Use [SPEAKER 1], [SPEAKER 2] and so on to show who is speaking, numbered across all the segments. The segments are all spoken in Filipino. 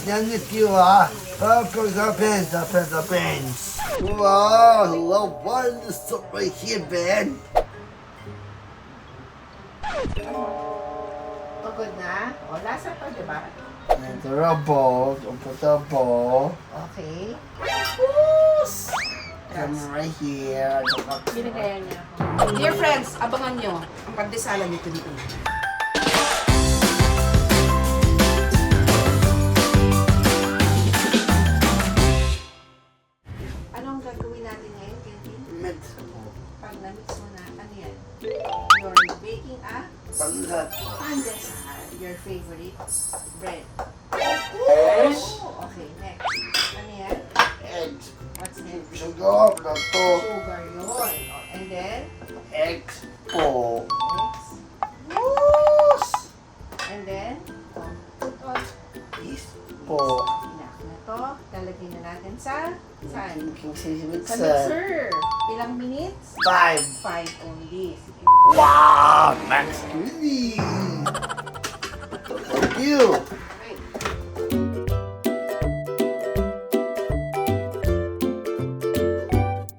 [SPEAKER 1] Nandito you ah. Depends. Wow, hello, what is this right here, Ben?
[SPEAKER 2] Pagod na? O, lasa pa, di ba?
[SPEAKER 1] Comfortable.
[SPEAKER 2] Okay.
[SPEAKER 1] Come right here.
[SPEAKER 2] Binigaya niya ako. Dear friends, abangan nyo ang pagdesalan nito dito. Anong gagawin natin ngayon, Kentin?
[SPEAKER 1] Mix.
[SPEAKER 2] Pag na-mix mo na, ano yan? You're baking a
[SPEAKER 1] Pangat.
[SPEAKER 2] pandesal, your favorite bread. Okay, next. Ano yan?
[SPEAKER 1] Eggs.
[SPEAKER 2] What's next?
[SPEAKER 1] Sugar na to.
[SPEAKER 2] Sugar yun. Oh, and then,
[SPEAKER 1] Eggs po.
[SPEAKER 2] next. And then, put on.
[SPEAKER 1] Is po.
[SPEAKER 2] Enough na to. Lalagyan na natin sa saan? Sa
[SPEAKER 1] Mixer.
[SPEAKER 2] mixer. Ilang minutes?
[SPEAKER 1] 5.
[SPEAKER 2] 5 only. Sige.
[SPEAKER 1] Wow, Max Creamy. Thank you.
[SPEAKER 2] Okay.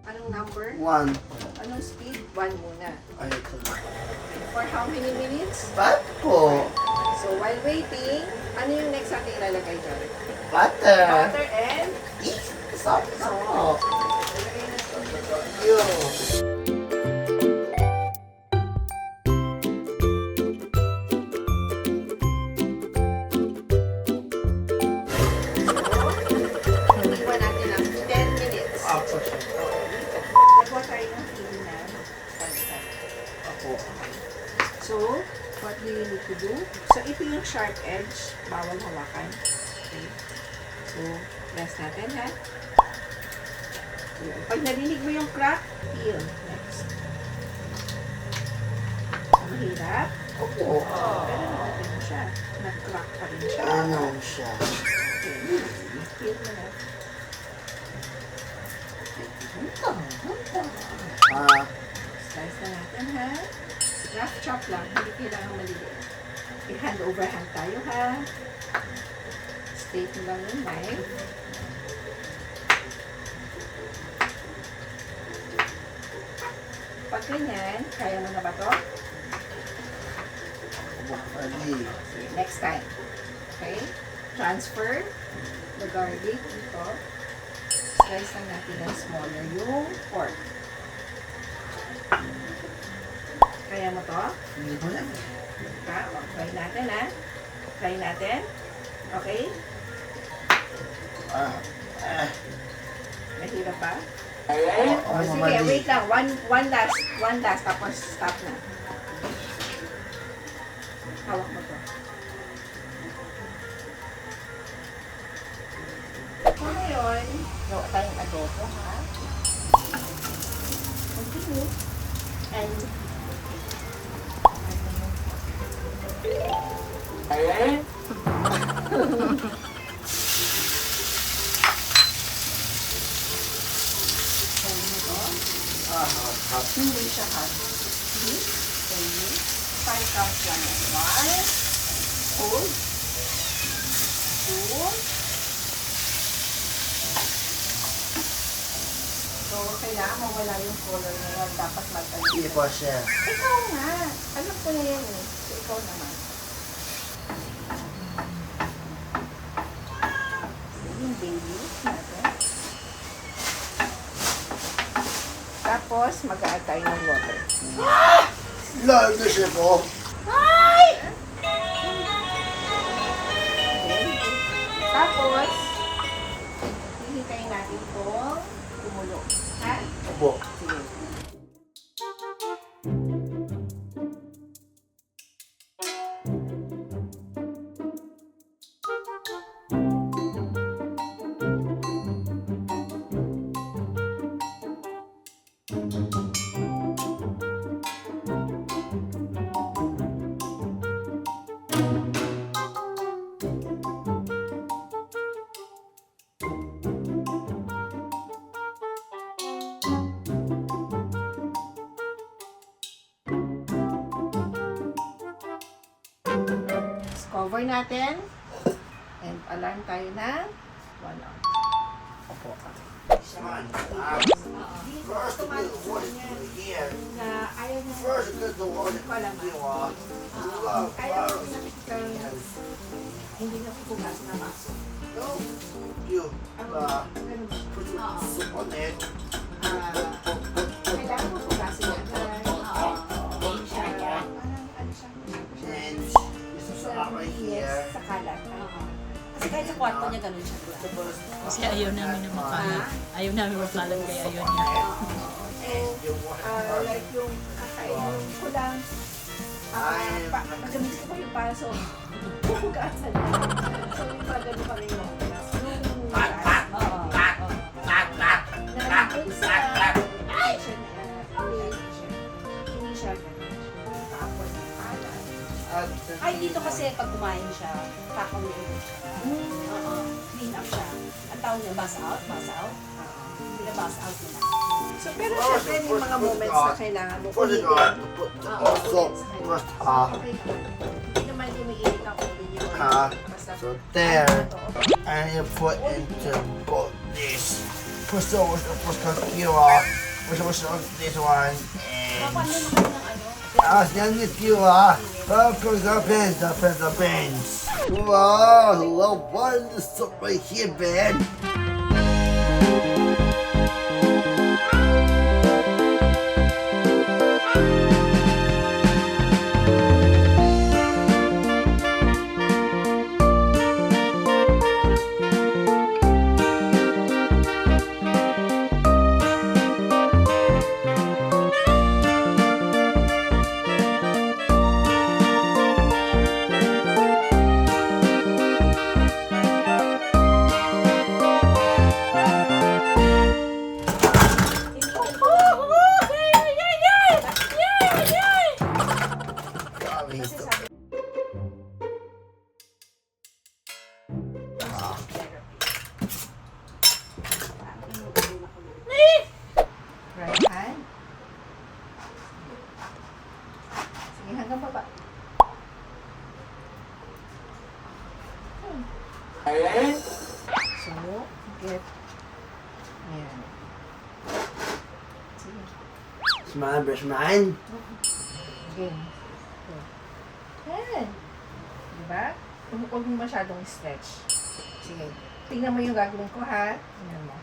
[SPEAKER 2] Anong number?
[SPEAKER 1] 1.
[SPEAKER 2] Anong speed? 1 muna.
[SPEAKER 1] Ay, ito na.
[SPEAKER 2] For how many minutes?
[SPEAKER 1] 5 po.
[SPEAKER 2] So, while waiting, ano yung next natin ilalagay dyan?
[SPEAKER 1] Butter.
[SPEAKER 2] Butter and
[SPEAKER 1] Stop.
[SPEAKER 2] salt. Ilagay na ito.
[SPEAKER 1] Thank you.
[SPEAKER 2] Iwan natin ng 10 minutes.
[SPEAKER 1] Ako siya.
[SPEAKER 2] Nagawa tayo ng feeling na pansan.
[SPEAKER 1] Ako.
[SPEAKER 2] So, what do you need to do? So, ito yung sharp edge. Bawal hawakan. Okay. So, press natin, ha? Yun. Pag narinig mo yung crack, peel. Next. Mahirap.
[SPEAKER 1] Ako.
[SPEAKER 2] Pero natin mo siya. Nag-crack pa rin siya.
[SPEAKER 1] Ano siya?
[SPEAKER 2] Okay. Peel mo na. Slice na natin, ha? Rough chop lang. Hindi kailangan maliliit. I-hand over hand tayo, ha? Straight mo lang yung knife. Pag ganyan, kaya mo na ba to?
[SPEAKER 1] Ali.
[SPEAKER 2] Sige, next time. Okay? Transfer the garlic dito. Slice lang natin ng smaller yung pork. Kaya mo to?
[SPEAKER 1] Hindi ko lang.
[SPEAKER 2] Ha? O, try natin, ha? Try natin. Okay? Mahirap pa? O, sige, wait lang. One last, tapos stop na. Hawak mo to. So, ngayon, gawa tayong adobo, ha? Continue. And, hindi siya hot. See? Okay. 5 counts lang yan. 1, hold, 2. So, kailangan mawala yung color na yan. Dapat magtalit.
[SPEAKER 1] Hindi po siya.
[SPEAKER 2] Ikaw nga. Alam ko na yan eh. So, ikaw naman. Yung baby natin. Tapos, mag-a-add tayo ng water.
[SPEAKER 1] Lalo na siya po.
[SPEAKER 2] Okay. Tapos, hihintayin natin itong kumulo. Ha?
[SPEAKER 1] Opo.
[SPEAKER 2] Sige. over natin. And alarm tayo ng 1 hour. Opo.
[SPEAKER 1] Come on.
[SPEAKER 2] Dito,
[SPEAKER 1] First, we
[SPEAKER 2] automatic
[SPEAKER 1] do one
[SPEAKER 2] yan.
[SPEAKER 1] here.
[SPEAKER 2] Na ayaw na.
[SPEAKER 1] First, we do one you are.
[SPEAKER 2] Ayaw na nakikita niya. Hindi na pupugas na baso.
[SPEAKER 1] No, you
[SPEAKER 2] Ganun ba?
[SPEAKER 1] put soup on it.
[SPEAKER 2] Kailangan mo pugasin yan. Parang ano siya.
[SPEAKER 1] And this is right here.
[SPEAKER 2] Sa kalat.
[SPEAKER 3] Kasi kahit sa kwarto niya ganun siya.
[SPEAKER 4] Kasi ayaw namin na makalat. Ayaw namin makalat kaya ayaw niya.
[SPEAKER 2] Like yung kakainin ko lang. Magamis ko pa yung paso. Pupugasan na. So, pagano pa rin yung nandun sa kitchen hindi siya ganun. Tapos yung kalat.
[SPEAKER 3] Ay, dito kasi pag kumain siya, kakawin siya. Clean up siya. Ang tawag niya, buzz out, buzz out. Hindi na buzz out nila.
[SPEAKER 2] So, pero syempre may mga moments na kailangan mo
[SPEAKER 1] Put it
[SPEAKER 2] ulitin.
[SPEAKER 1] on. Put the salt. Must
[SPEAKER 2] Okay naman. Hindi naman umiinit ang ulo niyo. Basta
[SPEAKER 1] So there, and you put into both this. Put this one,
[SPEAKER 3] Paano
[SPEAKER 1] and
[SPEAKER 3] naman ng ano?
[SPEAKER 1] yan with you put the pens. Wow, what is this stuff right here, man?
[SPEAKER 2] right hand. Sige, hanggang baba. So, get. Ayan. Sige.
[SPEAKER 1] Smile, brush mine.
[SPEAKER 2] Game. Ayan. Diba? Huwag mo masyadong stretch. Sige. Tingnan mo yung gagawin ko, ha? Tingnan mo.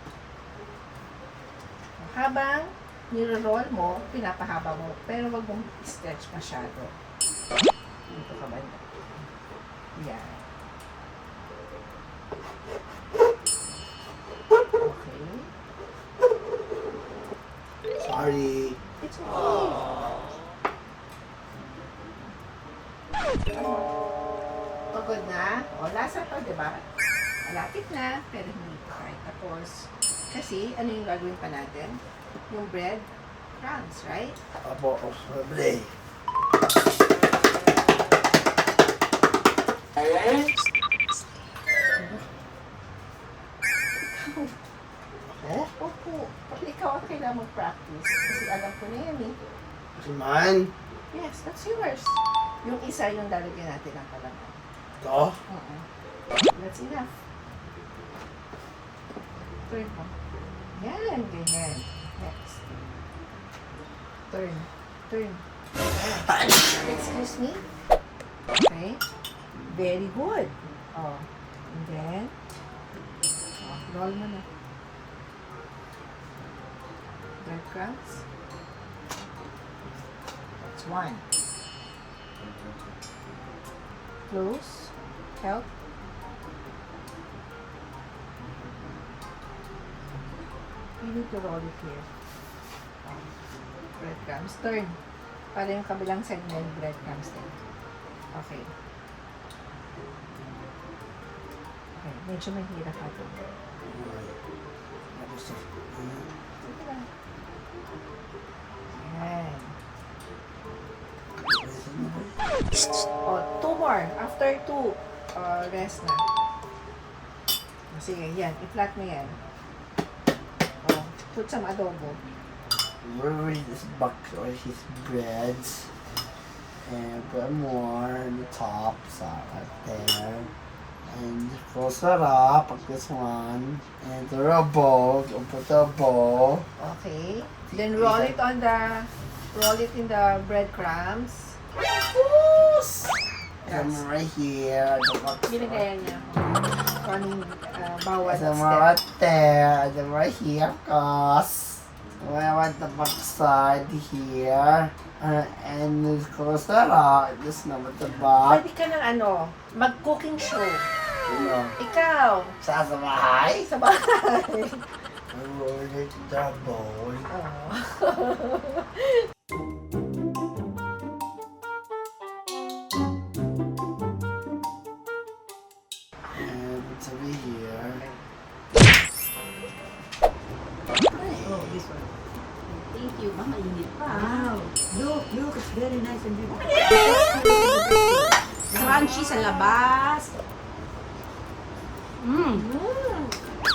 [SPEAKER 2] Habang niro-roll mo, pinapahaba mo. Pero wag mong stretch masyado. Dito ka banda. Yan. Okay.
[SPEAKER 1] Sorry.
[SPEAKER 2] It's okay. Pagod na? O, lasa to, di ba? Malapit na, pero hindi pa kahit tapos. Kasi, ano yung gagawin pa natin? Yung bread crumbs, right?
[SPEAKER 1] Apo, sabi. Eh?
[SPEAKER 2] Opo. Pag ikaw ang kailangan mag-practice. Kasi alam ko na yan eh.
[SPEAKER 1] Si mine.
[SPEAKER 2] Yes, that's yours. Yung isa yung lalagyan natin ng kalaman.
[SPEAKER 1] Ito.
[SPEAKER 2] That's enough. Turn mo. Yan, ganyan. Next. Turn. Turn. Yan. Excuse me. Okay. Very good. Oh. And then, roll mo na. Breadcrumbs. That's one. Close. Help. You need to roll it here. Breadcrumbs. Turn. Para yung kabilang side na yung breadcrumbs din. Okay. Okay. Medyo mahirap ito. Sige lang. Yan. Oh, two more. After two, rest na. Sige, yan. I-flat mo yan. Oh, put some adobo.
[SPEAKER 1] Where is this box or his breads? And put more in the top, so right there. And close it up, like this one. And the real bowl, don't put the bowl.
[SPEAKER 2] Okay. Then roll it in the breadcrumbs.
[SPEAKER 1] Some right here.
[SPEAKER 2] Binigaya niya. Anong bawat
[SPEAKER 1] Some
[SPEAKER 2] step.
[SPEAKER 1] right there. Some right here, cause I want the back side here. And just close that up. Just number the back.
[SPEAKER 2] Pwede ka ng mag-cooking show.
[SPEAKER 1] You know,
[SPEAKER 2] Ikaw.
[SPEAKER 1] sa bahay.
[SPEAKER 2] Sa bahay.
[SPEAKER 1] Roll it in the bowl. And it's over here.
[SPEAKER 3] Oh, this one.
[SPEAKER 2] Thank you. Mainit pa.
[SPEAKER 3] Wow. Look, it's very nice and beautiful. Crunchy sa labas.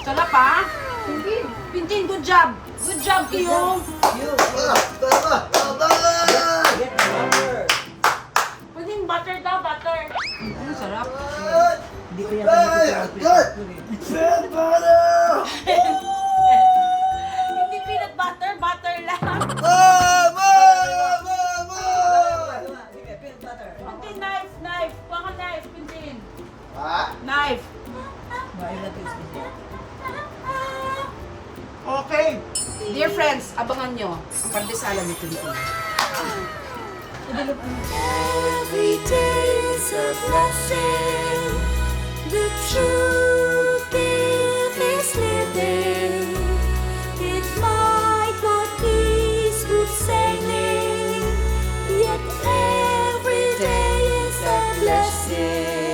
[SPEAKER 3] Sarap ah. Pintin, good job. Good job, Kiyong. Pwedeng butter daw, butter. Sarap.
[SPEAKER 1] Hindi ko yan good! Peanut butter!
[SPEAKER 3] Hindi peanut butter, butter lang.
[SPEAKER 1] Mama!
[SPEAKER 3] Pintin, knife. Kuha ka knife, Pintin.
[SPEAKER 1] Ha?
[SPEAKER 3] Knife. Okay. Dear friends, abangan nyo ang pandesalan ni Pintin.
[SPEAKER 5] Every day is a blessing. The truth is living. It might not be smooth sailing, yet every day is a blessing.